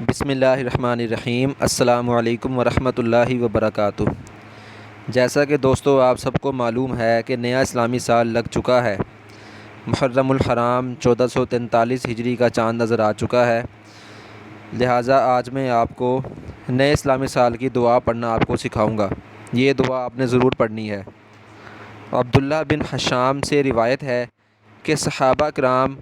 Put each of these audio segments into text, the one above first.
بسم اللہ الرحمن الرحیم۔ السلام علیکم ورحمۃ اللہ وبرکاتہ۔ جیسا کہ دوستو آپ سب کو معلوم ہے کہ نیا اسلامی سال لگ چکا ہے۔ محرم الحرام 1443 ہجری کا چاند نظر آ چکا ہے، لہٰذا آج میں آپ کو نئے اسلامی سال کی دعا پڑھنا آپ کو سکھاؤں گا۔ یہ دعا آپ نے ضرور پڑھنی ہے۔ عبداللہ بن حشام سے روایت ہے کہ صحابہ کرام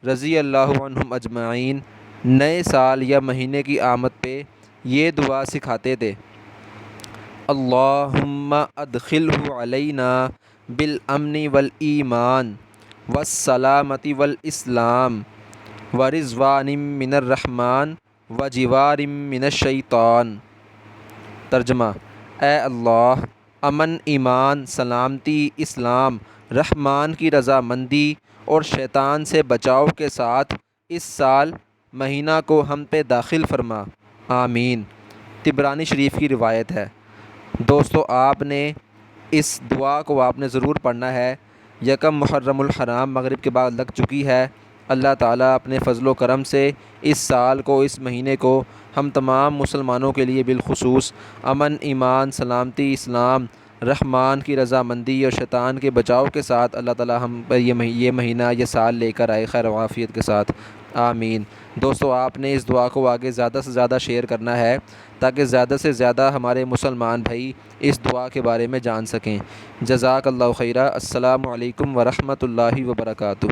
رضی اللہ عنہم اجمعین نئے سال یا مہینے کی آمد پہ یہ دعا سکھاتے تھے: اللہم ادخلہ علینا بالامن والایمان والسلامۃ والاسلام ورضوان من الرحمن وجوار من الشیطان۔ ترجمہ: اے اللہ، امن، ایمان، سلامتی، اسلام، رحمان کی رضامندی اور شیطان سے بچاؤ کے ساتھ اس سال مہینہ کو ہم پہ داخل فرما، آمین۔ طبرانی شریف کی روایت ہے۔ دوستو آپ نے اس دعا کو آپ نے ضرور پڑھنا ہے۔ یکم محرم الحرام مغرب کے بعد لگ چکی ہے۔ اللہ تعالیٰ اپنے فضل و کرم سے اس سال کو، اس مہینے کو ہم تمام مسلمانوں کے لیے بالخصوص امن، ایمان، سلامتی، اسلام، رحمان کی رضامندی اور شیطان کے بچاؤ کے ساتھ اللہ تعالیٰ ہم پر یہ مہینہ، یہ سال لے کر آئے خیر و عافیت کے ساتھ، آمین۔ دوستو آپ نے اس دعا کو آگے زیادہ سے زیادہ شیئر کرنا ہے تاکہ زیادہ سے زیادہ ہمارے مسلمان بھائی اس دعا کے بارے میں جان سکیں۔ جزاک اللہ خیرہ۔ السلام علیکم ورحمۃ اللہ وبرکاتہ۔